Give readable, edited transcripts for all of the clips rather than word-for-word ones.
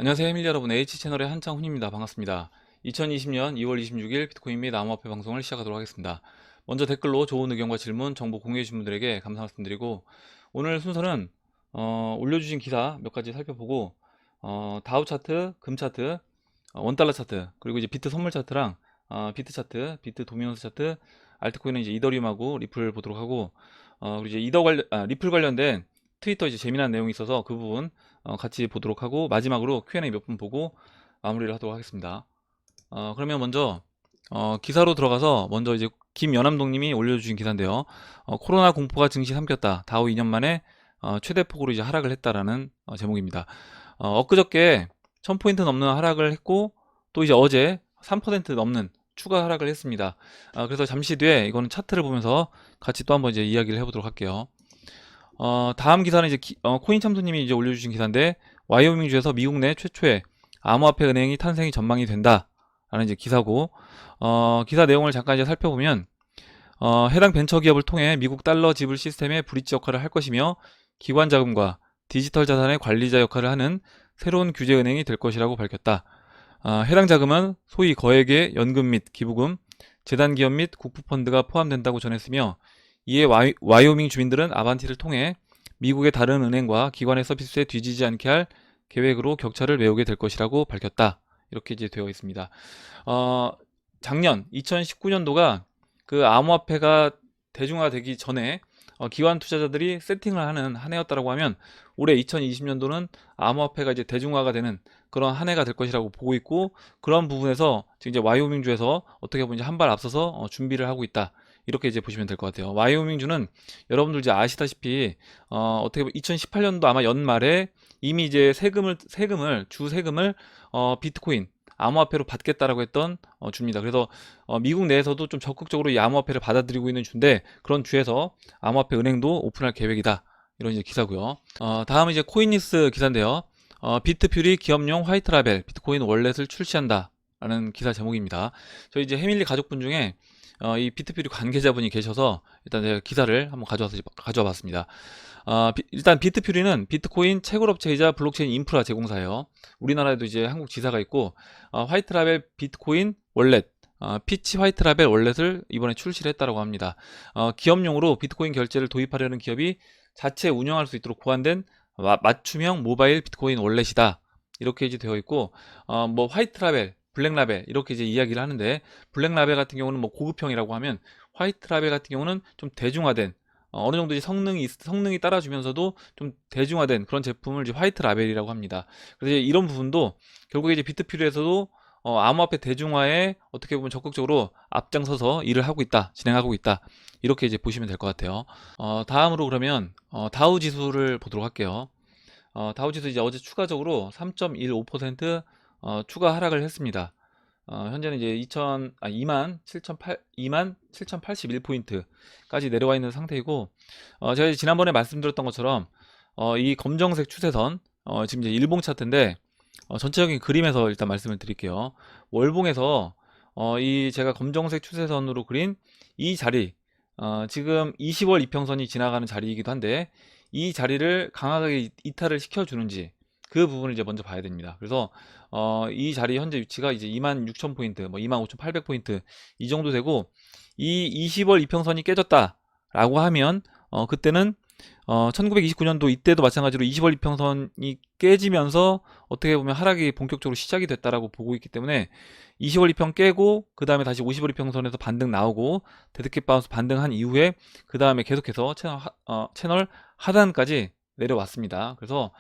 안녕하세요 해밀 여러분, H채널의 한창훈입니다. 반갑습니다. 2020년 2월 26일 비트코인 및 암호화폐 방송을 시작하도록 하겠습니다. 먼저 댓글로 좋은 의견과 질문, 정보 공유해 주신 분들에게 감사 말씀드리고, 오늘 순서는 올려주신 기사 몇 가지 살펴보고, 다우 차트, 금 차트, 원달러 차트, 그리고 이제 비트 선물 차트랑 비트 차트, 비트 도미넌스 차트, 알트코인은 이제 이더리움하고 리플 보도록 하고, 그리고 이제 리플 관련된 트위터 이제 재미난 내용이 있어서 그 부분 같이 보도록 하고, 마지막으로 Q&A 몇 분 보고 마무리를 하도록 하겠습니다. 그러면 먼저 기사로 들어가서, 먼저 이제 김연암동님이 올려주신 기사인데요. 코로나 공포가 증시 삼켰다. 다우 2년 만에 최대폭으로 이제 하락을 했다라는 제목입니다. 엊그저께 1000포인트 넘는 하락을 했고, 또 이제 어제 3% 넘는 추가 하락을 했습니다. 그래서 잠시 뒤에 이거는 차트를 보면서 같이 또 한번 이제 이야기를 해보도록 할게요. 다음 기사는 이제 코인 참수님이 이제 올려주신 기사인데, 와이오밍주에서 미국 내 최초의 암호화폐 은행이 탄생이 전망이 된다라는 이제 기사고, 기사 내용을 잠깐 이제 살펴보면, 해당 벤처 기업을 통해 미국 달러 지불 시스템의 브릿지 역할을 할 것이며, 기관 자금과 디지털 자산의 관리자 역할을 하는 새로운 규제 은행이 될 것이라고 밝혔다. 해당 자금은 소위 거액의 연금 및 기부금, 재단 기업 및 국부펀드가 포함된다고 전했으며, 이에 와이오밍 주민들은 아반티를 통해 미국의 다른 은행과 기관의 서비스에 뒤지지 않게 할 계획으로 격차를 메우게 될 것이라고 밝혔다. 이렇게 이제 되어 있습니다. 작년 2019년도가 그 암호화폐가 대중화되기 전에 기관 투자자들이 세팅을 하는 한 해였다라고 하면, 올해 2020년도는 암호화폐가 이제 대중화가 되는 그런 한 해가 될 것이라고 보고 있고, 그런 부분에서 지금 이제 와이오밍주에서 어떻게 보면 한 발 앞서서 준비를 하고 있다. 이렇게 이제 보시면 될 것 같아요. 와이오밍주는 여러분들 이제 아시다시피 어떻게 보면 2018년도 아마 연말에 이미 이제 주 세금을 비트코인 암호화폐로 받겠다라고 했던 주입니다. 그래서 미국 내에서도 좀 적극적으로 이 암호화폐를 받아들이고 있는 주인데, 그런 주에서 암호화폐 은행도 오픈할 계획이다. 이런 이제 기사고요. 다음은 이제 코인니스 기사인데요. 비트퓨리 기업용 화이트 라벨 비트코인 월렛을 출시한다. 라는 기사 제목입니다. 저희 이제 해밀리 가족분 중에 이 비트퓨리 관계자분이 계셔서 일단 제가 기사를 한번 가져와 봤습니다. 일단 비트퓨리는 비트코인 채굴업체이자 블록체인 인프라 제공사예요. 우리나라에도 이제 한국 지사가 있고, 화이트라벨 비트코인 월렛, 피치 화이트라벨 월렛을 이번에 출시를 했다고 합니다. 기업용으로 비트코인 결제를 도입하려는 기업이 자체 운영할 수 있도록 고안된 맞춤형 모바일 비트코인 월렛이다. 이렇게 이제 되어 있고, 뭐 화이트라벨, 블랙라벨 이렇게 이제 이야기를 하는데, 블랙라벨 같은 경우는 뭐 고급형이라고 하면, 화이트라벨 같은 경우는 좀 대중화된, 어느 정도 이제 성능이 따라주면서도 좀 대중화된 그런 제품을 이제 화이트 라벨이라고 합니다. 그래서 이제 이런 부분도 결국에 이제 비트퓨리에서도 암호화폐 대중화에 어떻게 보면 적극적으로 앞장서서 일을 하고 있다, 진행하고 있다. 이렇게 이제 보시면 될 것 같아요. 다음으로 그러면 다우 지수를 보도록 할게요. 다우 지수 이제 어제 추가적으로 3.15% 추가 하락을 했습니다. 현재는 이제 2만 7,081포인트까지 내려와 있는 상태이고, 제가 지난번에 말씀드렸던 것처럼 이 검정색 추세선, 지금 이제 일봉 차트인데, 전체적인 그림에서 일단 말씀을 드릴게요. 월봉에서 이 제가 검정색 추세선으로 그린 이 자리, 지금 20월 이평선이 지나가는 자리이기도 한데, 이 자리를 강하게 이탈을 시켜주는지, 그 부분을 이제 먼저 봐야 됩니다. 그래서 이 자리 현재 위치가 이제 26,000포인트, 뭐 25,800포인트 이 정도 되고, 이 20월 이평선이 깨졌다라고 하면 그때는 1929년도 이때도 마찬가지로 20월 이평선이 깨지면서 어떻게 보면 하락이 본격적으로 시작이 됐다라고 보고 있기 때문에, 20월 이평 깨고 그 다음에 다시 50월 이평선에서 반등 나오고 데드캣 바운스 반등한 이후에 그 다음에 계속해서 채널 하단까지 내려왔습니다. 그래서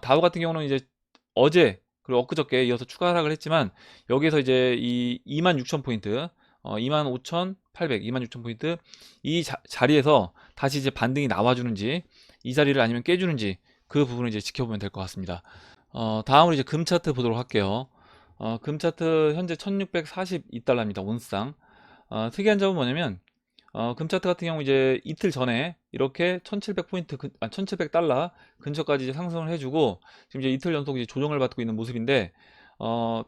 다우 같은 경우는 이제 어제 그리고 엊그저께 이어서 추가 하락을 했지만, 여기에서 이제 이 26,000포인트, 25,800, 26,000포인트 이 자리에서 다시 이제 반등이 나와주는지, 이 자리를 아니면 깨주는지, 그 부분을 이제 지켜보면 될 것 같습니다. 다음으로 이제 금 차트 보도록 할게요. 금 차트 현재 1642달러입니다. 온스당. 특이한 점은 뭐냐면, 금 차트 같은 경우 이제 이틀 전에 이렇게 1700포인트, 1700달러 근처까지 이제 상승을 해주고, 지금 이제 이틀 연속 이제 조정을 받고 있는 모습인데,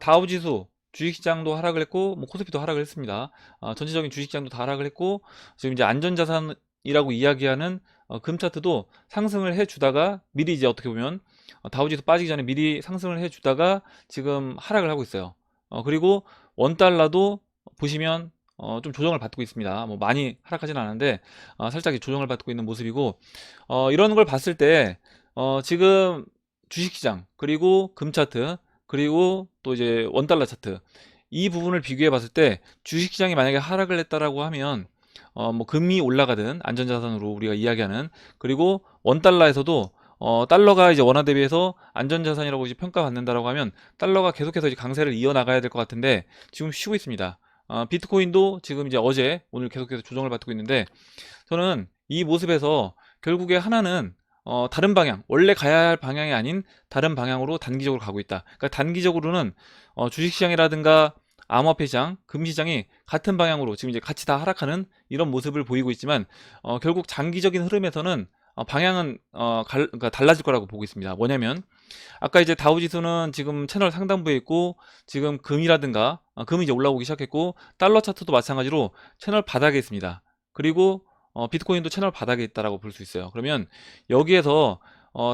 다우 지수, 주식시장도 하락을 했고, 뭐 코스피도 하락을 했습니다. 전체적인 주식시장도 다 하락을 했고, 지금 이제 안전자산이라고 이야기하는 금 차트도 상승을 해주다가 미리 이제 어떻게 보면 다우지수 빠지기 전에 미리 상승을 해주다가 지금 하락을 하고 있어요. 그리고 원달러도 보시면 좀 조정을 받고 있습니다. 뭐 많이 하락하진 않았는데 살짝 조정을 받고 있는 모습이고, 이런 걸 봤을 때 지금 주식시장, 그리고 금 차트, 그리고 또 이제 원달러 차트, 이 부분을 비교해 봤을 때 주식시장이 만약에 하락을 했다라고 하면 뭐 금이 올라가든 안전자산으로 우리가 이야기하는, 그리고 원달러에서도 달러가 이제 원화 대비해서 안전자산이라고 이제 평가받는다라고 하면 달러가 계속해서 이제 강세를 이어나가야 될 것 같은데 지금 쉬고 있습니다. 비트코인도 지금 이제 어제 오늘 계속해서 조정을 받고 있는데, 저는 이 모습에서 결국에 하나는 다른 방향, 원래 가야 할 방향이 아닌 다른 방향으로 단기적으로 가고 있다. 그러니까 단기적으로는 주식시장이라든가 암호화폐 시장, 금시장이 같은 방향으로 지금 이제 같이 다 하락하는 이런 모습을 보이고 있지만, 결국 장기적인 흐름에서는 방향은 그러니까 달라질 거라고 보고 있습니다. 뭐냐면 아까 이제 다우지수는 지금 채널 상단부에 있고, 지금 금이라든가 금이 이제 올라오기 시작했고, 달러 차트도 마찬가지로 채널 바닥에 있습니다. 그리고 비트코인도 채널 바닥에 있다라고 볼 수 있어요. 그러면 여기에서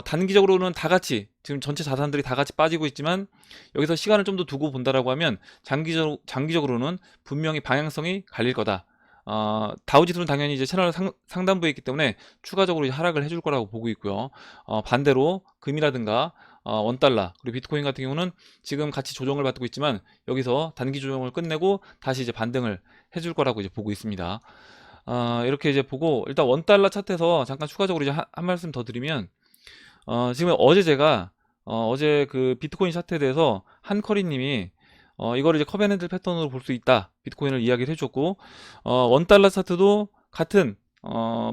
단기적으로는 다 같이 지금 전체 자산들이 다 같이 빠지고 있지만, 여기서 시간을 좀 더 두고 본다라고 하면 장기적으로는 분명히 방향성이 갈릴 거다. 다우지수는 당연히 이제 채널 상단부에 있기 때문에 추가적으로 이제 하락을 해줄 거라고 보고 있고요. 반대로 금이라든가 원달러, 그리고 비트코인 같은 경우는 지금 같이 조정을 받고 있지만 여기서 단기 조정을 끝내고 다시 이제 반등을 해줄 거라고 이제 보고 있습니다. 이렇게 이제 보고, 일단 원달러 차트에서 잠깐 추가적으로 이제 한 말씀 더 드리면, 지금 어제 제가 어제 그 비트코인 차트에 대해서 한커리님이 이거를 이제 커벤앤트 패턴으로 볼 수 있다, 비트코인을 이야기를 해줬고, 원달러 차트도 같은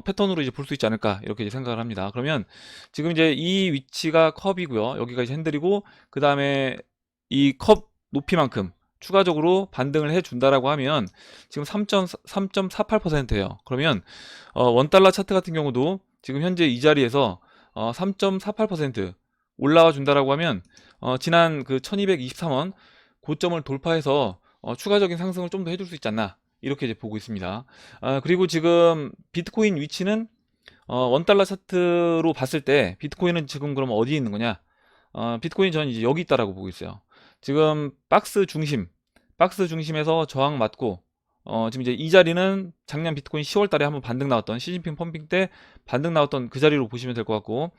패턴으로 이제 볼 수 있지 않을까, 이렇게 이제 생각을 합니다. 그러면 지금 이제 이 위치가 컵이고요, 여기가 이제 핸들이고, 그 다음에 이 컵 높이만큼 추가적으로 반등을 해준다라고 하면 지금 3.48%예요. 그러면 원달러 차트 같은 경우도 지금 현재 이 자리에서 3.48% 올라와 준다라고 하면 지난 그 1223원 고점을 돌파해서 추가적인 상승을 좀 더 해줄 수 있지 않나, 이렇게 이제 보고 있습니다. 그리고 지금 비트코인 위치는 원달러 차트로 봤을 때 비트코인은 지금 그럼 어디에 있는 거냐? 비트코인 저는 이제 여기 있다라고 보고 있어요. 지금 박스 중심에서 저항 맞고, 지금 이제 이 자리는 작년 비트코인 10월 달에 한번 반등 나왔던, 시진핑 펌핑 때 반등 나왔던 그 자리로 보시면 될 것 같고,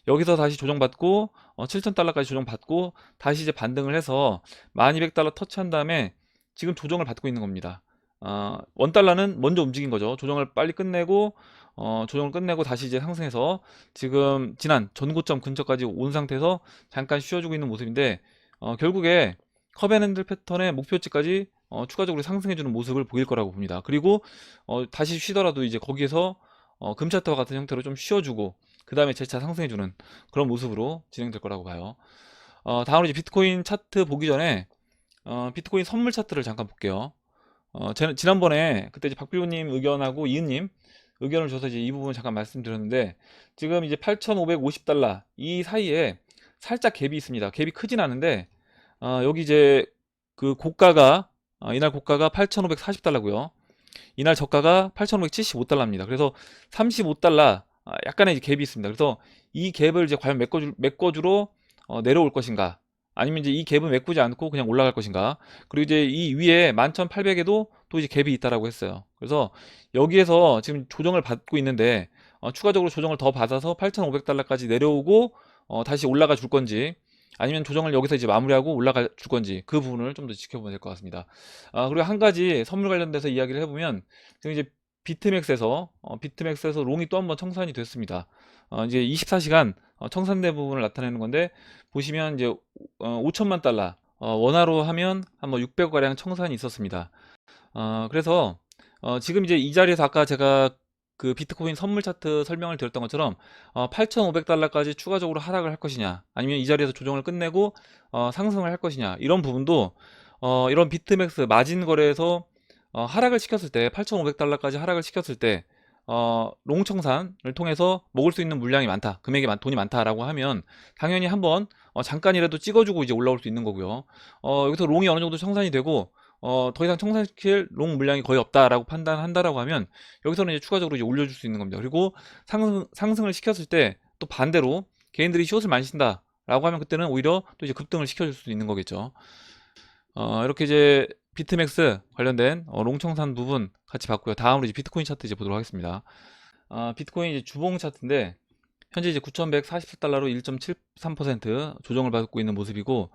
여기서 다시 조정받고 7,000달러까지 조정받고 다시 이제 반등을 해서 1200달러 터치한 다음에 지금 조정을 받고 있는 겁니다. 원달러는 먼저 움직인 거죠. 조정을 빨리 끝내고 조정을 끝내고 다시 이제 상승해서 지금 지난 전고점 근처까지 온 상태에서 잠깐 쉬어주고 있는 모습인데, 결국에 커벤핸들 패턴의 목표치까지 추가적으로 상승해주는 모습을 보일 거라고 봅니다. 그리고 다시 쉬더라도 이제 거기에서 금차트와 같은 형태로 좀 쉬어주고 그 다음에 재차 상승해주는 그런 모습으로 진행될 거라고 봐요. 다음으로 이제 비트코인 차트 보기 전에 비트코인 선물 차트를 잠깐 볼게요. 지난번에 그때 이제 박필구님 의견하고 이은님 의견을 줘서 이제 이 부분 잠깐 말씀드렸는데, 지금 이제 8,550달러 이 사이에 살짝 갭이 있습니다. 갭이 크진 않은데, 여기 이제 그 고가가 이날 고가가 8,540달러고요. 이날 저가가 8,575달러입니다. 그래서 35달러 약간의 이제 갭이 있습니다. 그래서 이 갭을 이제 과연 메꿔주로 내려올 것인가, 아니면 이제 이 갭은 메꾸지 않고 그냥 올라갈 것인가. 그리고 이제 이 위에 11,800에도 또 이제 갭이 있다라고 했어요. 그래서 여기에서 지금 조정을 받고 있는데 추가적으로 조정을 더 받아서 8,500달러까지 내려오고 다시 올라가 줄 건지, 아니면 조정을 여기서 이제 마무리하고 올라가 줄 건지, 그 부분을 좀 더 지켜보면 될 것 같습니다. 그리고 한 가지 선물 관련돼서 이야기를 해보면, 지금 이제 비트맥스에서 롱이 또 한번 청산이 됐습니다. 이제 24시간 청산된 부분을 나타내는 건데, 보시면 이제 5천만 달러 원화로 하면 한 뭐 600억 가량 청산이 있었습니다. 그래서 지금 이제 이 자리에서 아까 제가 그 비트코인 선물 차트 설명을 드렸던 것처럼 8,500달러까지 추가적으로 하락을 할 것이냐, 아니면 이 자리에서 조정을 끝내고 상승을 할 것이냐, 이런 부분도 이런 비트맥스 마진 거래에서 하락을 시켰을 때, 8,500달러까지 하락을 시켰을 때 롱 청산을 통해서 먹을 수 있는 물량이 많다, 금액이 돈이 많다라고 하면 당연히 한번 잠깐이라도 찍어주고 이제 올라올 수 있는 거고요. 여기서 롱이 어느 정도 청산이 되고 더 이상 청산시킬 롱 물량이 거의 없다라고 판단한다라고 하면 여기서는 이제 추가적으로 이제 올려줄 수 있는 겁니다. 그리고 상승을 시켰을 때 또 반대로 개인들이 숏을 많이 신다 라고 하면 그때는 오히려 또 이제 급등을 시켜줄 수도 있는 거겠죠. 이렇게 이제 비트맥스 관련된 롱청산 부분 같이 봤고요. 다음으로 이제 비트코인 차트 이제 보도록 하겠습니다. 비트코인 이제 주봉 차트인데 현재 이제 9,140달러로 1.73% 조정을 받고 있는 모습이고,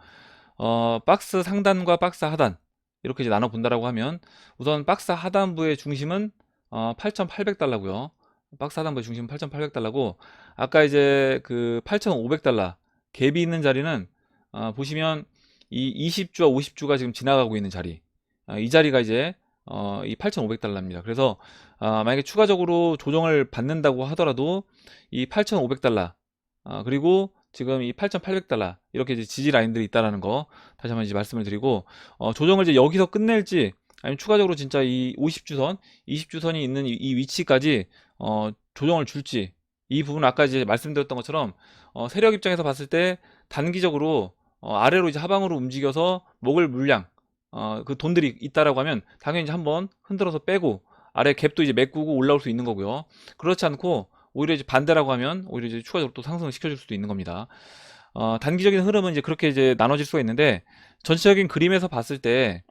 박스 상단과 박스 하단 이렇게 이제 나눠 본다라고 하면 우선 박스 하단부의 중심은 8,800달러고요. 박스 하단부의 중심은 8,800달러고, 아까 이제 그 8,500달러 갭이 있는 자리는 보시면 이 20주와 50주가 지금 지나가고 있는 자리, 이 자리가 이제 이 8,500달러입니다. 그래서 만약에 추가적으로 조정을 받는다고 하더라도 이 8,500달러 그리고 지금 이 8,800달러 이렇게 이제 지지 라인들이 있다라는 거 다시 한번 이제 말씀을 드리고, 조정을 이제 여기서 끝낼지 아니면 추가적으로 진짜 이 50주선, 20주선이 있는 이 위치까지 조정을 줄지, 이 부분 아까 이제 말씀드렸던 것처럼 세력 입장에서 봤을 때 단기적으로 아래로 이제 하방으로 움직여서 먹을 물량, 그 돈들이 있다라고 하면 당연히 이제 한번 흔들어서 빼고 아래 갭도 이제 메꾸고 올라올 수 있는 거고요. 그렇지 않고 오히려 이제 반대라고 하면 오히려 이제 추가적으로 또 상승을 시켜줄 수도 있는 겁니다. 단기적인 흐름은 이제 그렇게 이제 나눠질 수가 있는데, 전체적인 그림에서 봤을 때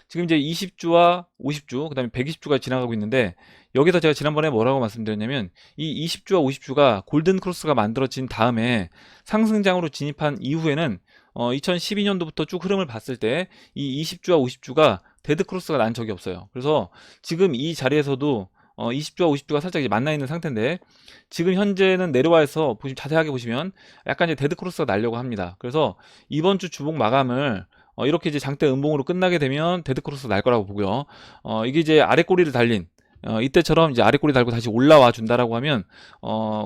지금 이제 20주와 50주, 그 다음에 120주가 지나가고 있는데, 여기서 제가 지난번에 뭐라고 말씀드렸냐면 이 20주와 50주가 골든 크로스가 만들어진 다음에 상승장으로 진입한 이후에는 2012년도부터 쭉 흐름을 봤을 때 이 20주와 50주가 데드 크로스가 난 적이 없어요. 그래서 지금 이 자리에서도 20주와 50주가 살짝 이제 만나 있는 상태인데, 지금 현재는 내려와서 자세하게 보시면 약간 이제 데드 크로스가 나려고 합니다. 그래서 이번 주 주봉 마감을 이렇게 이제 장대 음봉으로 끝나게 되면 데드 크로스 날 거라고 보고요. 이게 이제 아래 꼬리를 달린 이때처럼 이제 아래 꼬리 달고 다시 올라와 준다라고 하면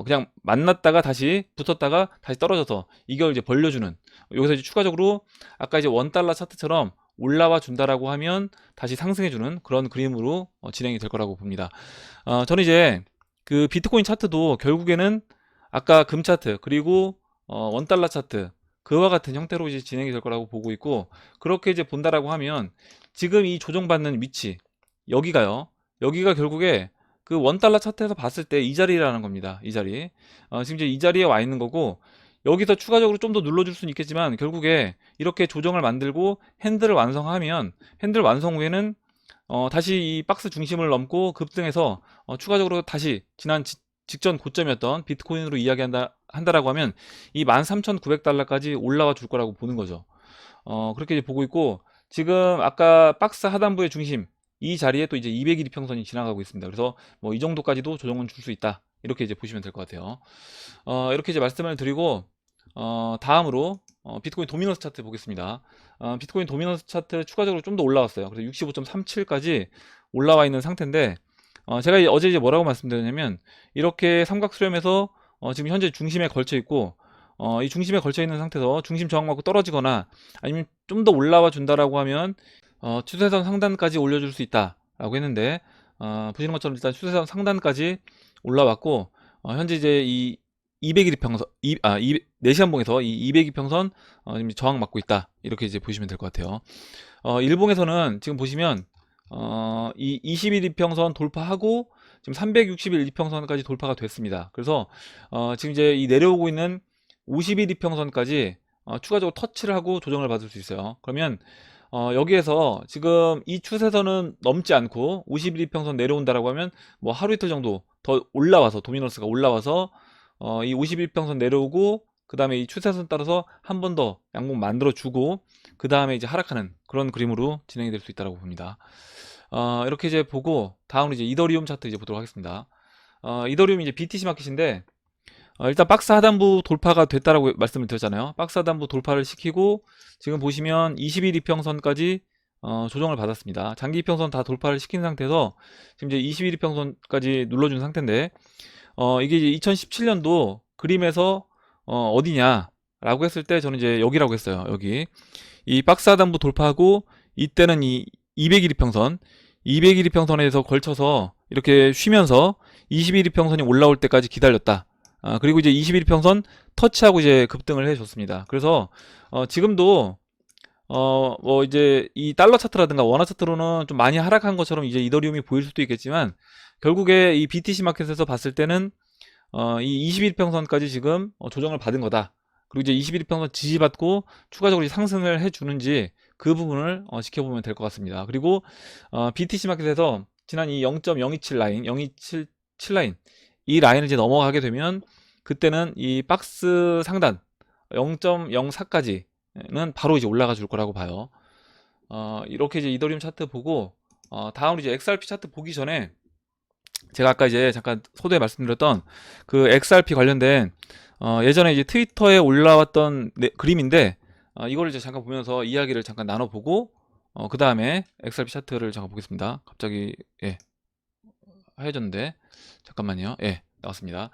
그냥 만났다가 다시 붙었다가 다시 떨어져서 이걸 이제 벌려주는, 여기서 이제 추가적으로 아까 이제 원달러 차트처럼 올라와 준다라고 하면 다시 상승해주는 그런 그림으로 진행이 될 거라고 봅니다. 저는 이제 그 비트코인 차트도 결국에는 아까 금 차트 그리고 원달러 차트 그와 같은 형태로 이제 진행이 될 거라고 보고 있고, 그렇게 이제 본다라고 하면 지금 이 조정받는 위치 여기가요. 여기가 결국에 그 원달러 차트에서 봤을 때 이 자리라는 겁니다. 이 자리. 지금 이제 이 자리에 와 있는 거고, 여기서 추가적으로 좀 더 눌러줄 수는 있겠지만 결국에 이렇게 조정을 만들고 핸들을 완성하면 핸들 완성 후에는 다시 이 박스 중심을 넘고 급등해서 추가적으로 다시 지난 직전 고점이었던 비트코인으로 한다라고 하면 이 13,900달러까지 올라와 줄 거라고 보는 거죠. 그렇게 이제 보고 있고, 지금 아까 박스 하단부의 중심 이 자리에 또 이제 200일 이평선이 지나가고 있습니다. 그래서 뭐 이 정도까지도 조정은 줄 수 있다, 이렇게 이제 보시면 될 것 같아요. 이렇게 이제 말씀을 드리고, 다음으로 비트코인 도미너스 차트 보겠습니다. 비트코인 도미너스 차트 추가적으로 좀 더 올라왔어요. 그래서 65.37까지 올라와 있는 상태인데, 제가 어제 이제 뭐라고 말씀드렸냐면 이렇게 삼각 수렴에서 지금 현재 중심에 걸쳐 있고, 이 중심에 걸쳐 있는 상태에서 중심 저항 맞고 떨어지거나 아니면 좀 더 올라와 준다라고 하면 추세선 상단까지 올려줄 수 있다라고 했는데, 보시는 것처럼 일단 추세선 상단까지 올라왔고, 현재 이제 이 200일 평선, 4시간봉에서 이 200일 평선 지금 저항 맞고 있다, 이렇게 이제 보시면 될 것 같아요. 일봉에서는 지금 보시면 이 21 이평선 돌파하고 지금 361 이평선까지 돌파가 됐습니다. 그래서 지금 이제 이 내려오고 있는 51 이평선까지 추가적으로 터치를 하고 조정을 받을 수 있어요. 그러면 여기에서 지금 이 추세선은 넘지 않고 51 이평선 내려온다라고 하면 뭐 하루 이틀 정도 더 올라와서 도미너스가 올라와서 이 51평선 내려오고, 그 다음에 이 추세선 따라서 한 번 더 양봉 만들어 주고 그 다음에 이제 하락하는 그런 그림으로 진행이 될 수 있다고 봅니다. 이렇게 이제 보고 다음으로 이제 이더리움 차트 이제 보도록 하겠습니다. 이더리움 이제 BTC 마켓인데, 일단 박스 하단부 돌파가 됐다라고 말씀을 드렸잖아요. 박스 하단부 돌파를 시키고 지금 보시면 21 이평선까지 조정을 받았습니다. 장기 이평선 다 돌파를 시킨 상태에서 지금 이제 21 이평선까지 눌러준 상태인데, 이게 이제 2017년도 그림에서 어디냐라고 했을 때 저는 이제 여기라고 했어요. 여기 이 박스 하단부 돌파하고 이때는 이 200일 이평선 200일 이평선에서 걸쳐서 이렇게 쉬면서 21 이평선이 올라올 때까지 기다렸다. 그리고 이제 21 이평선 터치하고 이제 급등을 해줬습니다. 그래서 지금도 뭐 이제 이 달러 차트라든가 원화 차트로는 좀 많이 하락한 것처럼 이제 이더리움이 보일 수도 있겠지만, 결국에 이 BTC 마켓에서 봤을 때는 이 21평선까지 지금 조정을 받은 거다, 그리고 이제 21일평선 지지받고 추가적으로 상승을 해주는지 그 부분을 지켜보면 될 것 같습니다. 그리고 BTC 마켓에서 지난 이 0.027 라인, 0.277 라인 이 라인을 이제 넘어가게 되면 그때는 이 박스 상단 0.04까지는 바로 이제 올라가 줄 거라고 봐요. 이렇게 이제 이더리움 차트 보고 다음으로 이제 XRP 차트 보기 전에 제가 아까 이제 잠깐 소도에 말씀드렸던 그 XRP 관련된 예전에 이제 트위터에 올라왔던 그림인데 이거를 이제 잠깐 보면서 이야기를 잠깐 나눠보고 그 다음에 XRP 차트를 잠깐 보겠습니다. 갑자기 예 하얘졌는데 잠깐만요. 예 나왔습니다.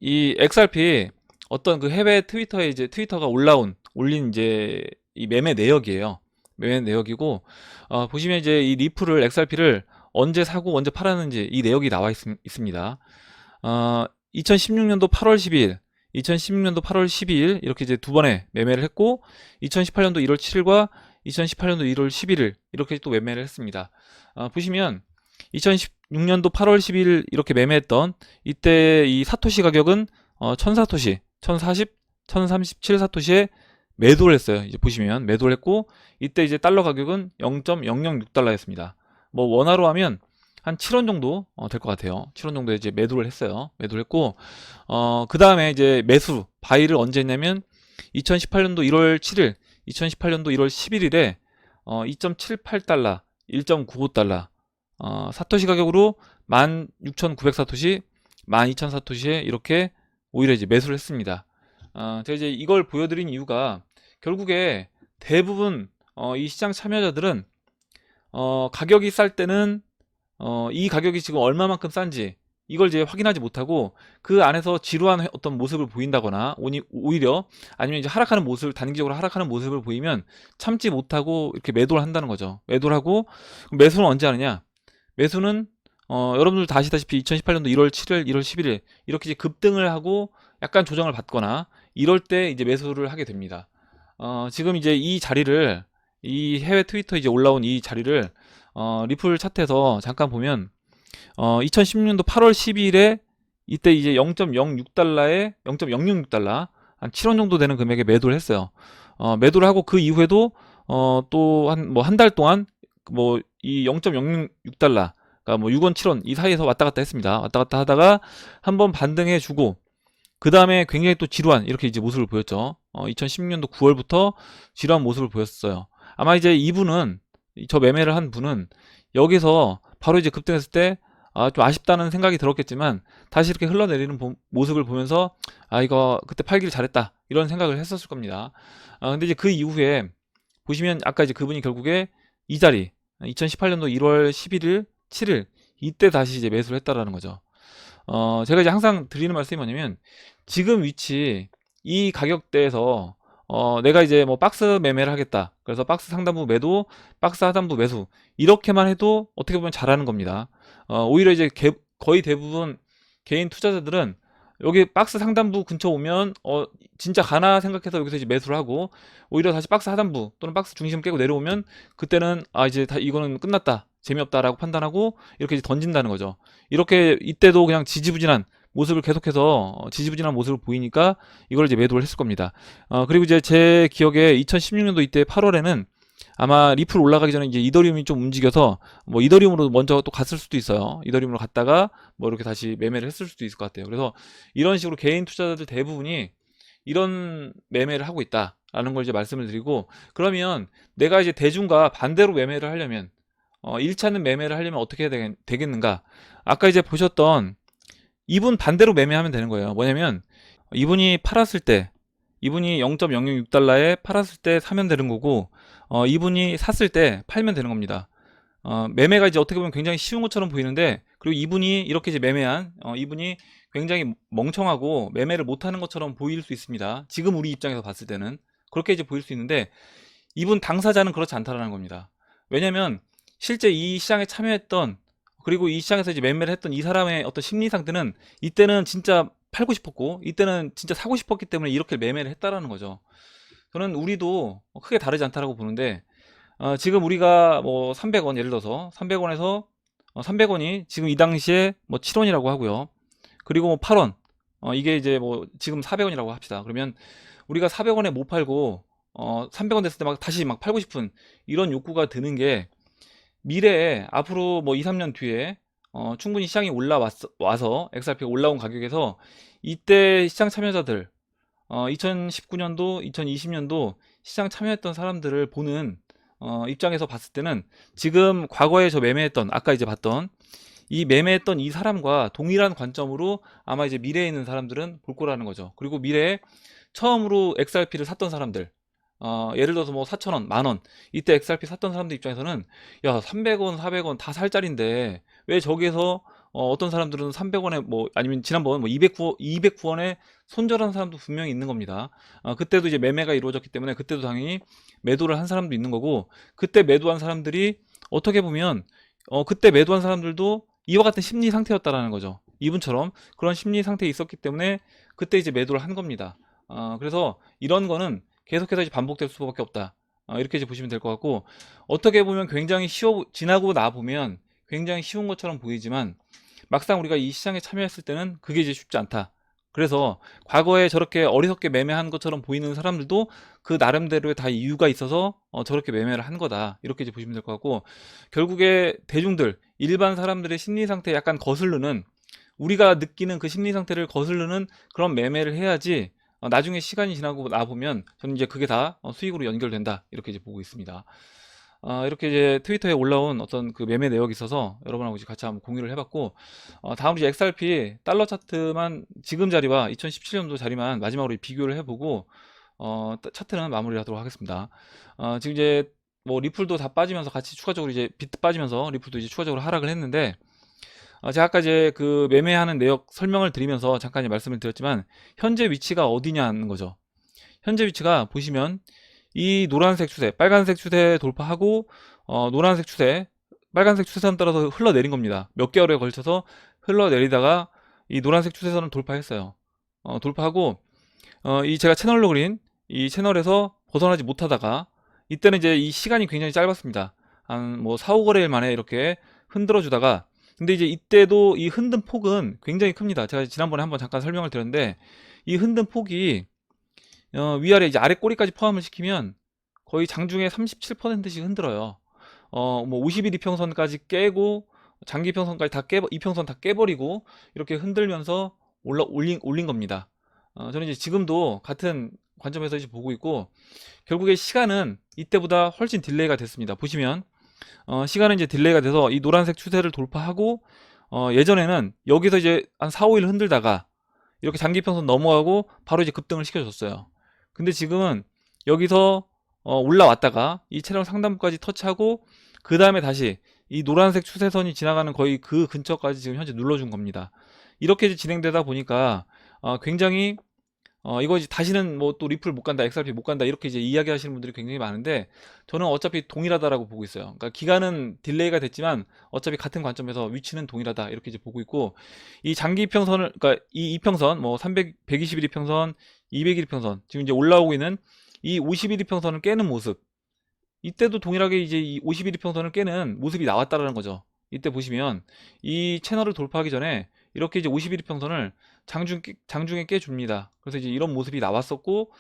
이 XRP 어떤 그 해외 트위터에 이제 트위터가 올린 이제 이 매매 내역이에요. 매매 내역이고 보시면 이제 이 리플을 XRP를 언제 사고 언제 팔았는지 이 내역이 나와 있습니다. 2016년도 8월 12일, 2016년도 8월 12일 이렇게 이제 두 번의 매매를 했고 2018년도 1월 7일과 2018년도 1월 11일 이렇게 또 매매를 했습니다. 보시면 2016년도 8월 12일 이렇게 매매했던 이때 이 사토시 가격은 1000사토시, 1040, 1037 사토시에 매도를 했어요. 이제 보시면 매도를 했고 이때 이제 달러 가격은 0.006달러였습니다. 뭐 원화로 하면 한 7원 정도 될 것 같아요. 7원 정도에 이제 매도를 했어요. 매도를 했고 그 다음에 이제 매수 바이를 언제 했냐면 2018년도 1월 7일, 2018년도 1월 11일에 2.78달러, 1.95달러 사토시 가격으로 16,900사토시, 12,000사토시에 이렇게 오히려 이제 매수를 했습니다. 제가 이제 이걸 보여드린 이유가 결국에 대부분 이 시장 참여자들은 가격이 쌀 때는 이 가격이 지금 얼마만큼 싼지 이걸 이제 확인하지 못하고 그 안에서 지루한 어떤 모습을 보인다거나 오히려 아니면 이제 하락하는 모습을 단기적으로 하락하는 모습을 보이면 참지 못하고 이렇게 매도를 한다는 거죠. 매도를 하고 매수는 언제 하느냐? 매수는 여러분들 다 아시다시피 2018년도 1월 7일, 1월 11일 이렇게 이제 급등을 하고 약간 조정을 받거나 이럴 때 이제 매수를 하게 됩니다. 지금 이제 이 자리를 이 해외 트위터 이제 올라온 이 자리를 리플 차트에서 잠깐 보면 2016년도 8월 12일에 이때 이제 0.06달러에 0.006달러 한 7원 정도 되는 금액에 매도를 했어요. 매도를 하고 그 이후에도 또 한 달 동안 뭐 이 0.06달러 그러니까 뭐 6원 7원 이 사이에서 왔다 갔다 했습니다. 왔다 갔다 하다가 한번 반등해 주고 그 다음에 굉장히 또 지루한 이렇게 이제 모습을 보였죠. 2016년도 9월부터 지루한 모습을 보였어요. 아마 이제 이분은 저 매매를 한 분은 여기서 바로 이제 급등했을 때 좀 아쉽다는 생각이 들었겠지만 다시 이렇게 흘러내리는 모습을 보면서 이거 그때 팔기를 잘했다 이런 생각을 했었을 겁니다. 근데 이제 그 이후에 보시면 아까 이제 그분이 결국에 이 자리 2018년도 1월 11일 7일 이때 다시 이제 매수를 했다라는 거죠. 제가 이제 항상 드리는 말씀이 뭐냐면 지금 위치 이 가격대에서 내가 이제 뭐 박스 매매를 하겠다. 그래서 박스 상단부 매도, 박스 하단부 매수 이렇게만 해도 어떻게 보면 잘하는 겁니다. 오히려 이제 거의 대부분 개인 투자자들은 여기 박스 상단부 근처 오면 진짜 가나 생각해서 여기서 이제 매수를 하고 오히려 다시 박스 하단부 또는 박스 중심 깨고 내려오면 그때는 이제 이거는 끝났다. 재미없다라고 판단하고 이렇게 이제 던진다는 거죠. 이렇게 이때도 그냥 지지부진한 모습을 계속해서 지지부진한 모습을 보이니까 이걸 이제 매도를 했을 겁니다. 그리고 이제 제 기억에 2016년도 이때 8월에는 아마 리플 올라가기 전에 이제 이더리움이 좀 움직여서 뭐 이더리움으로 먼저 또 갔을 수도 있어요. 이더리움으로 갔다가 뭐 이렇게 다시 매매를 했을 수도 있을 것 같아요. 그래서 이런 식으로 개인 투자자들 대부분이 이런 매매를 하고 있다라는 걸 이제 말씀을 드리고 그러면 내가 이제 대중과 반대로 매매를 하려면 1차는 매매를 하려면 어떻게 해야 되겠는가? 아까 이제 보셨던 이분 반대로 매매하면 되는 거예요. 뭐냐면 이분이 팔았을 때 이분이 0.006달러에 팔았을 때 사면 되는 거고 이분이 샀을 때 팔면 되는 겁니다. 매매가 이제 어떻게 보면 굉장히 쉬운 것처럼 보이는데 그리고 이분이 이렇게 이제 매매한 이분이 굉장히 멍청하고 매매를 못하는 것처럼 보일 수 있습니다. 지금 우리 입장에서 봤을 때는 그렇게 이제 보일 수 있는데 이분 당사자는 그렇지 않다라는 겁니다. 왜냐면 실제 이 시장에 참여했던 그리고 이 시장에서 이제 매매를 했던 이 사람의 어떤 심리 상태는 이때는 진짜 팔고 싶었고 이때는 진짜 사고 싶었기 때문에 이렇게 매매를 했다라는 거죠. 저는 우리도 크게 다르지 않다라고 보는데 지금 우리가 뭐 300원 예를 들어서 300원에서 300원이 지금 이 당시에 뭐 7원이라고 하고요. 그리고 뭐 8원 이게 이제 뭐 지금 400원이라고 합시다. 그러면 우리가 400원에 못 팔고 300원 됐을 때 막 다시 막 팔고 싶은 이런 욕구가 드는 게 미래에 앞으로 뭐 2, 3년 뒤에 충분히 시장이 와서 XRP가 올라온 가격에서 이때 시장 참여자들 2019년도, 2020년도 시장 참여했던 사람들을 보는 입장에서 봤을 때는 지금 과거에 저 매매했던 아까 이제 봤던 이 매매했던 이 사람과 동일한 관점으로 아마 이제 미래에 있는 사람들은 볼 거라는 거죠. 그리고 미래에 처음으로 XRP를 샀던 사람들 예를 들어서 뭐 4,000원, 만원 이때 XRP 샀던 사람들 입장에서는 야 300원, 400원 다 살 자리인데 왜 저기에서 어떤 사람들은 300원에 뭐 아니면 지난번 뭐 209원에 손절한 사람도 분명히 있는 겁니다. 그때도 이제 매매가 이루어졌기 때문에 그때도 당연히 매도를 한 사람도 있는 거고 그때 매도한 사람들이 어떻게 보면 그때 매도한 사람들도 이와 같은 심리 상태였다라는 거죠. 이분처럼 그런 심리 상태에 있었기 때문에 그때 이제 매도를 한 겁니다. 그래서 이런 거는 계속해서 이제 반복될 수밖에 없다. 이렇게 이제 보시면 될 것 같고 어떻게 보면 굉장히 지나고 나 보면 굉장히 쉬운 것처럼 보이지만 막상 우리가 이 시장에 참여했을 때는 그게 이제 쉽지 않다. 그래서 과거에 저렇게 어리석게 매매한 것처럼 보이는 사람들도 그 나름대로의 다 이유가 있어서 저렇게 매매를 한 거다. 이렇게 이제 보시면 될 것 같고 결국에 대중들, 일반 사람들의 심리 상태에 약간 거스르는 우리가 느끼는 그 심리 상태를 거스르는 그런 매매를 해야지 나중에 시간이 지나고 나 보면 저는 이제 그게 다 수익으로 연결된다. 이렇게 이제 보고 있습니다. 이렇게 이제 트위터에 올라온 어떤 그 매매 내역이 있어서 여러분하고 이제 같이 한번 공유를 해봤고 다음으로 이제 XRP 달러 차트만 지금 자리와 2017년도 자리만 마지막으로 비교를 해보고 차트는 마무리를 하도록 하겠습니다. 지금 이제 뭐 리플도 다 빠지면서 같이 추가적으로 이제 비트 빠지면서 리플도 이제 추가적으로 하락을 했는데 제가 아까 이제 그 매매하는 내역 설명을 드리면서 잠깐 이제 말씀을 드렸지만 현재 위치가 어디냐는 거죠. 현재 위치가 보시면 이 노란색 추세, 빨간색 추세 돌파하고 노란색 추세, 빨간색 추세선 따라서 흘러내린 겁니다. 몇 개월에 걸쳐서 흘러내리다가 이 노란색 추세선을 돌파했어요. 돌파하고 이 제가 채널로 그린 이 채널에서 벗어나지 못하다가 이때는 이제 이 시간이 굉장히 짧았습니다. 한 뭐 4, 5거래일 만에 이렇게 흔들어 주다가 근데 이제 이때도 이 흔든 폭은 굉장히 큽니다. 제가 지난번에 한번 잠깐 설명을 드렸는데 이 흔든 폭이 위아래 이제 아래 꼬리까지 포함을 시키면 거의 장중에 37%씩 흔들어요. 뭐 50일 이평선까지 깨고 장기 평선까지 다 이평선 다 깨버리고 이렇게 흔들면서 올린 겁니다. 저는 이제 지금도 같은 관점에서 이제 보고 있고 결국에 시간은 이때보다 훨씬 딜레이가 됐습니다. 보시면 시간은 이제 딜레이가 돼서 이 노란색 추세를 돌파하고 예전에는 여기서 이제 한 4, 5일 흔들다가 이렇게 장기 평선 넘어가고 바로 이제 급등을 시켜줬어요. 근데 지금은 여기서 올라왔다가 이 채널 상단부까지 터치하고 그 다음에 다시 이 노란색 추세선이 지나가는 거의 그 근처까지 지금 현재 눌러준 겁니다. 이렇게 이제 진행되다 보니까 굉장히 이거 이제 다시는 뭐 또 리플 못 간다, XRP 못 간다 이렇게 이제 이야기하시는 분들이 굉장히 많은데 저는 어차피 동일하다라고 보고 있어요. 그러니까 기간은 딜레이가 됐지만 어차피 같은 관점에서 위치는 동일하다 이렇게 이제 보고 있고 이 장기 이평선을 그러니까 이 이평선 뭐 120일 이평선, 200일 이평선 지금 이제 올라오고 있는 이 50일 이평선을 깨는 모습 이때도 동일하게 이제 이 51 이평선을 깨는 모습이 나왔다라는 거죠. 이때 보시면 이 채널을 돌파하기 전에 이렇게 이제 51 이평선을 장중에 깨줍니다. 그래서 이제 이런 모습이 나왔었고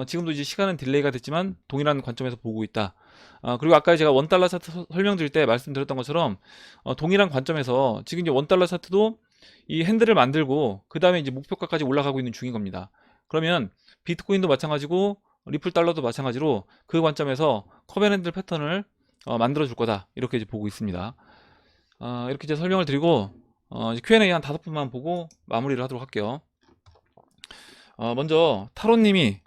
지금도 이제 시간은 딜레이가 됐지만 동일한 관점에서 보고 있다. 그리고 아까 제가 원달러 차트 설명드릴 때 말씀드렸던 것처럼 동일한 관점에서 지금 이제 원달러 차트도 이 핸들을 만들고 그 다음에 이제 목표가까지 올라가고 있는 중인 겁니다. 그러면 비트코인도 마찬가지고 리플 달러도 마찬가지로 그 관점에서 커벤핸들 패턴을 만들어 줄 거다 이렇게 이제 보고 있습니다. 이렇게 이제 설명을 드리고 이제 Q&A 한 5분만 보고 마무리를 하도록 할게요. 먼저 타로님이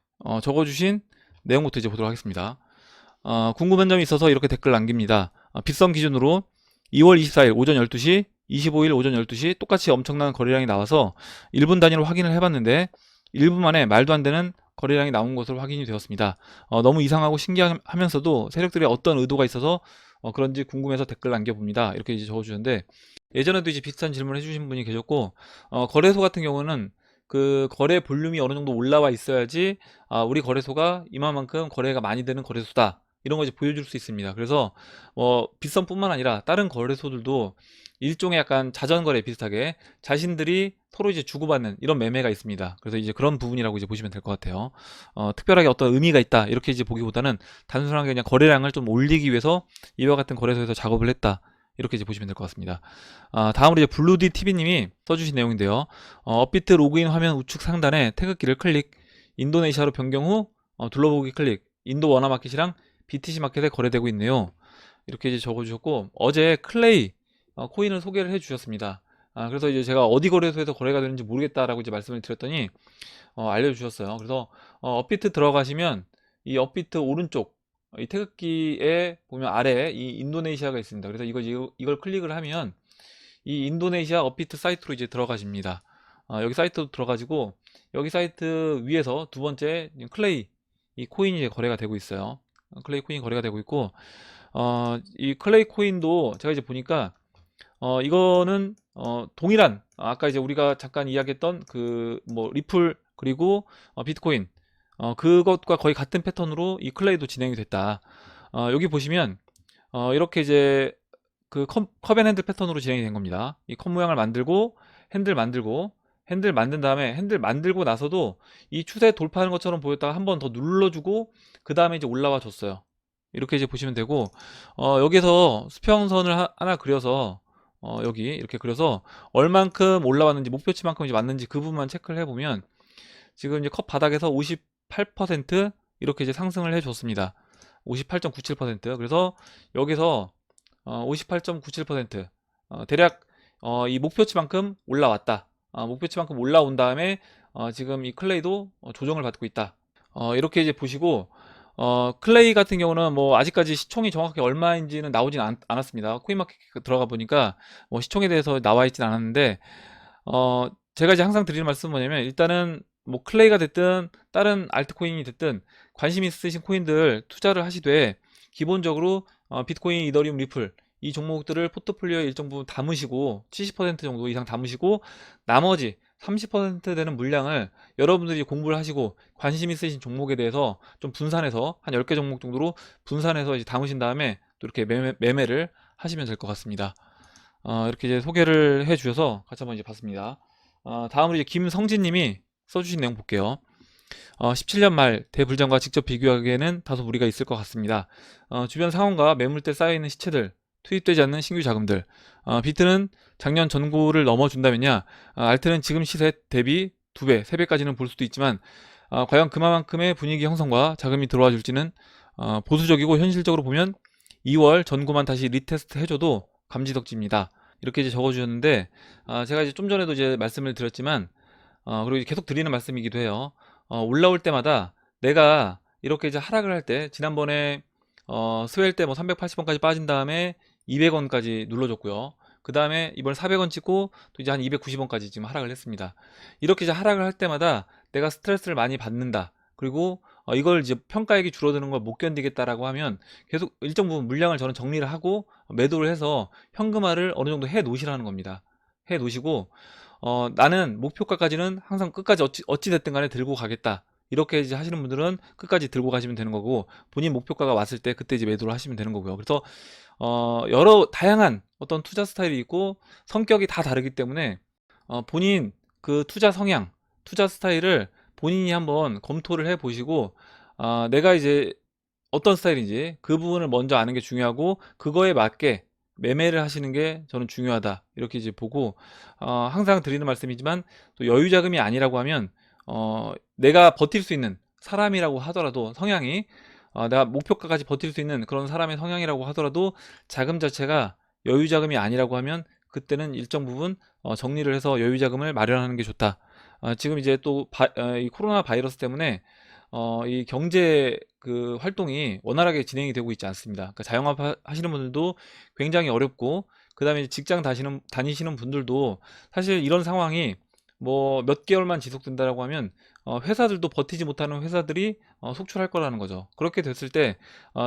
적어주신 내용부터 이제 보도록 하겠습니다. 궁금한 점이 있어서 이렇게 댓글 남깁니다. 빗썸 기준으로 2월 24일 오전 12시, 25일 오전 12시 똑같이 엄청난 거래량이 나와서 1분 단위로 확인을 해봤는데 1분 만에 말도 안 되는 거래량이 나온 것으로 확인이 되었습니다. 너무 이상하고 신기하면서도 세력들의 어떤 의도가 있어서 그런지 궁금해서 댓글 남겨봅니다. 이렇게 이제 적어주셨는데 예전에도 이제 비슷한 질문을 해주신 분이 계셨고 거래소 같은 경우는 그 거래 볼륨이 어느 정도 올라와 있어야지 우리 거래소가 이만큼 거래가 많이 되는 거래소다 이런 거 이제 보여줄 수 있습니다. 그래서 빗썸뿐만 아니라 다른 거래소들도 일종의 약간 자전거래 비슷하게 자신들이 서로 이제 주고받는 이런 매매가 있습니다. 그래서 이제 그런 부분이라고 이제 보시면 될 것 같아요. 특별하게 어떤 의미가 있다 이렇게 이제 보기보다는 단순하게 그냥 거래량을 좀 올리기 위해서 이와 같은 거래소에서 작업을 했다. 이렇게 이제 보시면 될 것 같습니다. 다음으로 이제 블루디 TV님이 써주신 내용인데요. 업비트 로그인 화면 우측 상단에 태극기를 클릭, 인도네시아로 변경 후 둘러보기 클릭, 인도 원화 마켓이랑 BTC 마켓에 거래되고 있네요. 이렇게 이제 적어주셨고, 어제 클레이 코인을 소개를 해주셨습니다. 그래서 이제 제가 어디 거래소에서 거래가 되는지 모르겠다라고 이제 말씀을 드렸더니 알려주셨어요. 그래서 업비트 들어가시면 이 업비트 오른쪽 이 태극기에 보면 아래에 이 인도네시아가 있습니다. 그래서 이걸 클릭을 하면 이 인도네시아 업비트 사이트로 이제 들어가십니다. 여기 사이트 들어가지고 여기 사이트 위에서 두 번째 클레이 이 코인이 이제 거래가 되고 있어요. 클레이 코인 거래가 되고 있고 이 클레이 코인도 제가 이제 보니까 이거는 동일한 아까 이제 우리가 잠깐 이야기했던 그 뭐 리플 그리고 비트코인 그것과 거의 같은 패턴으로 이 클레이도 진행이 됐다. 여기 보시면 이렇게 이제 그 컵앤핸들 패턴으로 진행이 된 겁니다. 이 컵 모양을 만들고 핸들 만든 다음에 핸들 만들고 나서도 이 추세 돌파하는 것처럼 보였다가 한 번 더 눌러주고 그 다음에 이제 올라와 줬어요. 이렇게 이제 보시면 되고 여기서 수평선을 하나 그려서 여기 이렇게 그려서 얼만큼 올라왔는지 목표치만큼 이제 맞는지 그 부분만 체크를 해보면 지금 이제 컵 바닥에서 58% 이렇게 이제 상승을 해줬습니다. 58.97% 그래서 여기서 58.97% 대략 이 목표치만큼 올라왔다. 목표치만큼 올라온 다음에 지금 이 클레이도 조정을 받고 있다. 이렇게 이제 보시고 클레이 같은 경우는 뭐 아직까지 시총이 정확하게 얼마인지는 나오진 않았습니다. 코인마켓 들어가 보니까 뭐 시총에 대해서 나와 있진 않았는데 제가 이제 항상 드리는 말씀은 뭐냐면 일단은 뭐 클레이가 됐든 다른 알트코인이 됐든 관심 있으신 코인들 투자를 하시되 기본적으로 비트코인, 이더리움, 리플 이 종목들을 포트폴리오에 일정 부분 담으시고 70% 정도 이상 담으시고 나머지 30% 되는 물량을 여러분들이 공부를 하시고 관심 있으신 종목에 대해서 좀 분산해서 한 10개 종목 정도로 분산해서 이제 담으신 다음에 또 이렇게 매매를 하시면 될 것 같습니다. 이렇게 이제 소개를 해 주셔서 같이 한번 이제 봤습니다. 다음으로 이제 김성진 님이 써주신 내용 볼게요. 17년 말 대불장과 직접 비교하기에는 다소 무리가 있을 것 같습니다. 주변 상황과 매물대 쌓여있는 시체들, 투입되지 않는 신규 자금들, 비트는 작년 전고를 넘어준다면야 알트는 지금 시세 대비 2배, 3배까지는 볼 수도 있지만 과연 그만큼의 분위기 형성과 자금이 들어와 줄지는 보수적이고 현실적으로 보면 2월 전고만 다시 리테스트 해줘도 감지덕지입니다. 이렇게 이제 적어주셨는데 제가 이제 좀 전에도 이제 말씀을 드렸지만 그리고 계속 드리는 말씀이기도 해요. 올라올 때마다 내가 이렇게 이제 하락을 할 때 지난번에 스웰 때 뭐 380원까지 빠진 다음에 200원까지 눌러줬고요. 그 다음에 이번에 400원 찍고 또 이제 한 290원까지 지금 하락을 했습니다. 이렇게 이제 하락을 할 때마다 내가 스트레스를 많이 받는다. 그리고 이걸 이제 평가액이 줄어드는 걸 못 견디겠다라고 하면 계속 일정 부분 물량을 저는 정리를 하고 매도를 해서 현금화를 어느 정도 해 놓으시라는 겁니다. 해 놓으시고 나는 목표가까지는 항상 끝까지 어찌 됐든 간에 들고 가겠다. 이렇게 이제 하시는 분들은 끝까지 들고 가시면 되는 거고 본인 목표가가 왔을 때 그때 이제 매도를 하시면 되는 거고요. 그래서 여러 다양한 어떤 투자 스타일이 있고 성격이 다 다르기 때문에 본인 그 투자 성향, 투자 스타일을 본인이 한번 검토를 해 보시고 내가 이제 어떤 스타일인지 그 부분을 먼저 아는 게 중요하고 그거에 맞게 매매를 하시는 게 저는 중요하다 이렇게 이제 보고 항상 드리는 말씀이지만 또 여유 자금이 아니라고 하면 내가 버틸 수 있는 사람이라고 하더라도 성향이 내가 목표가까지 버틸 수 있는 그런 사람의 성향이라고 하더라도 자금 자체가 여유 자금이 아니라고 하면 그때는 일정 부분 정리를 해서 여유 자금을 마련하는 게 좋다. 지금 이제 또 이 코로나 바이러스 때문에 이 경제 그 활동이 원활하게 진행이 되고 있지 않습니다. 그러니까 자영업 하시는 분들도 굉장히 어렵고 그 다음에 직장 다니시는 분들도 사실 이런 상황이 뭐 몇 개월만 지속된다라고 하면 회사들도 버티지 못하는 회사들이 속출할 거라는 거죠. 그렇게 됐을 때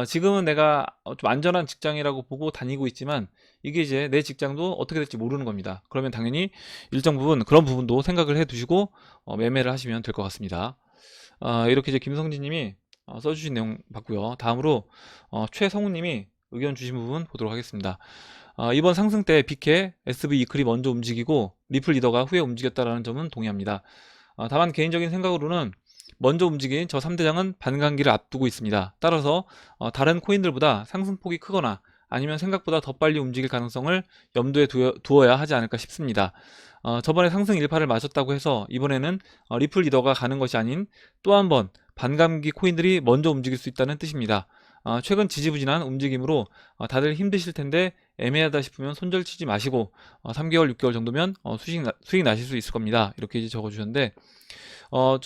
지금은 내가 좀 안전한 직장이라고 보고 다니고 있지만 이게 이제 내 직장도 어떻게 될지 모르는 겁니다. 그러면 당연히 일정 부분 그런 부분도 생각을 해 두시고 매매를 하시면 될 것 같습니다. 이렇게 이제 김성진 님이 써주신 내용 봤고요. 다음으로 최성우님이 의견 주신 부분 보도록 하겠습니다. 이번 상승 때 비케, SV 이클이 먼저 움직이고 리플 리더가 후에 움직였다라는 점은 동의합니다. 다만 개인적인 생각으로는 먼저 움직인 저 3대장은 반감기를 앞두고 있습니다. 따라서 다른 코인들보다 상승폭이 크거나 아니면 생각보다 더 빨리 움직일 가능성을 염두에 두어야 하지 않을까 싶습니다. 저번에 상승 일파를 맞았다고 해서 이번에는 리플 리더가 가는 것이 아닌 또 한 번 반감기 코인들이 먼저 움직일 수 있다는 뜻입니다. 최근 지지부진한 움직임으로 다들 힘드실 텐데 애매하다 싶으면 손절치지 마시고 3개월, 6개월 정도면 수익 나실 수 있을 겁니다. 이렇게 이제 적어주셨는데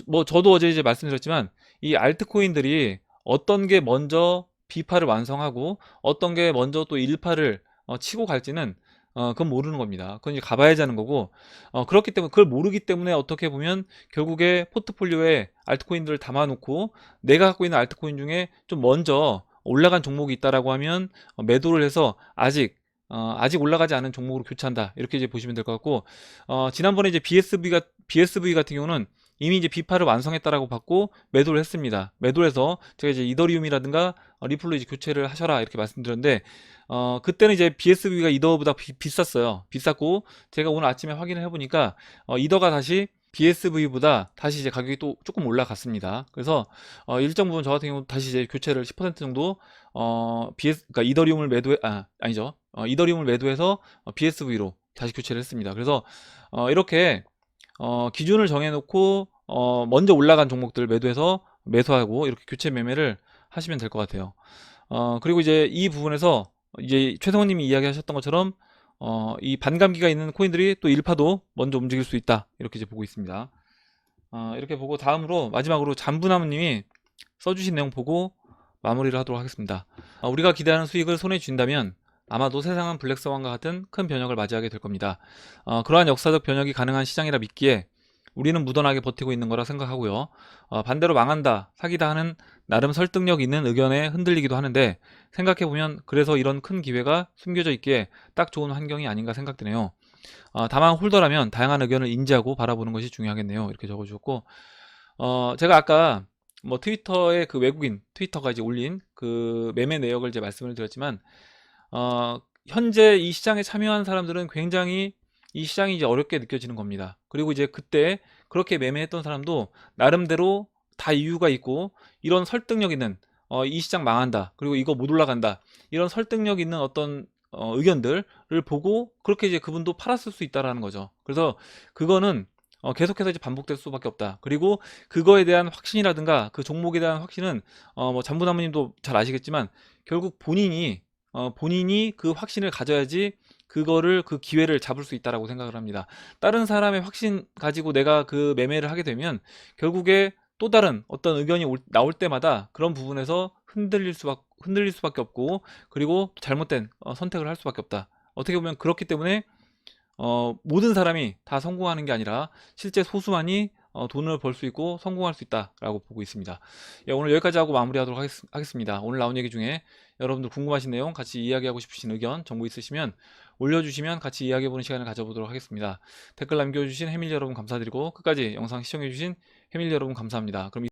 뭐 저도 어제 이제 말씀드렸지만 이 알트코인들이 어떤 게 먼저 B파를 완성하고 어떤 게 먼저 또 1파를 치고 갈지는 그건 모르는 겁니다. 그건 이제 가봐야지 하는 거고 그렇기 때문에 그걸 모르기 때문에 어떻게 보면 결국에 포트폴리오에 알트코인들을 담아놓고 내가 갖고 있는 알트코인 중에 좀 먼저 올라간 종목이 있다라고 하면 매도를 해서 아직 올라가지 않은 종목으로 교체한다 이렇게 이제 보시면 될 것 같고 지난번에 이제 BSV 같은 경우는 이미 이제 비파를 완성했다라고 봤고 매도를 했습니다. 매도를 해서 제가 이제 이더리움이라든가 리플로 이제 교체를 하셔라 이렇게 말씀드렸는데 그때는 이제 BSV가 이더보다 비쌌어요. 비쌌고 제가 오늘 아침에 확인을 해보니까 이더가 다시 BSV보다 다시 이제 가격이 또 조금 올라갔습니다. 그래서 일정 부분 저 같은 경우 다시 이제 교체를 10% 정도 그러니까 이더리움을 아니죠. 이더리움을 매도해서 BSV로 다시 교체를 했습니다. 그래서 이렇게 기준을 정해놓고 먼저 올라간 종목들 매도해서 매수하고 이렇게 교체 매매를 하시면 될 것 같아요. 그리고 이제 이 부분에서 이제 최성원님이 이야기하셨던 것처럼 이 반감기가 있는 코인들이 또 1파도 먼저 움직일 수 있다 이렇게 이제 보고 있습니다. 이렇게 보고 다음으로 마지막으로 잠부나무님이 써주신 내용 보고 마무리를 하도록 하겠습니다. 우리가 기대하는 수익을 손에 쥔다면 아마도 세상은 블랙스완과 같은 큰 변혁을 맞이하게 될 겁니다. 그러한 역사적 변혁이 가능한 시장이라 믿기에 우리는 무던하게 버티고 있는 거라 생각하고요. 반대로 망한다, 사기다 하는 나름 설득력 있는 의견에 흔들리기도 하는데 생각해보면 그래서 이런 큰 기회가 숨겨져 있기에 딱 좋은 환경이 아닌가 생각되네요. 다만 홀더라면 다양한 의견을 인지하고 바라보는 것이 중요하겠네요. 이렇게 적어주셨고 제가 아까 뭐 트위터에 그 외국인 트위터가 이제 올린 그 매매 내역을 이제 말씀을 드렸지만 현재 이 시장에 참여한 사람들은 굉장히 이 시장이 이제 어렵게 느껴지는 겁니다. 그리고 이제 그때 그렇게 매매했던 사람도 나름대로 다 이유가 있고 이런 설득력 있는 이 시장 망한다. 그리고 이거 못 올라간다. 이런 설득력 있는 어떤 의견들을 보고 그렇게 이제 그분도 팔았을 수 있다라는 거죠. 그래서 그거는 계속해서 이제 반복될 수밖에 없다. 그리고 그거에 대한 확신이라든가 그 종목에 대한 확신은 뭐 잠부나무님도 잘 아시겠지만 결국 본인이 그 확신을 가져야지 그거를 그 기회를 잡을 수 있다라고 생각을 합니다. 다른 사람의 확신 가지고 내가 그 매매를 하게 되면 결국에 또 다른 어떤 의견이 나올 때마다 그런 부분에서 흔들릴 수밖에 없고 그리고 잘못된 선택을 할 수밖에 없다. 어떻게 보면 그렇기 때문에 모든 사람이 다 성공하는 게 아니라 실제 소수만이 돈을 벌 수 있고 성공할 수 있다라고 보고 있습니다. 예, 오늘 여기까지 하고 마무리하도록 하겠습니다. 오늘 나온 얘기 중에 여러분들 궁금하신 내용, 같이 이야기하고 싶으신 의견, 정보 있으시면 올려주시면 같이 이야기해보는 시간을 가져보도록 하겠습니다. 댓글 남겨주신 해밀 여러분 감사드리고 끝까지 영상 시청해주신 해밀 여러분 감사합니다. 그럼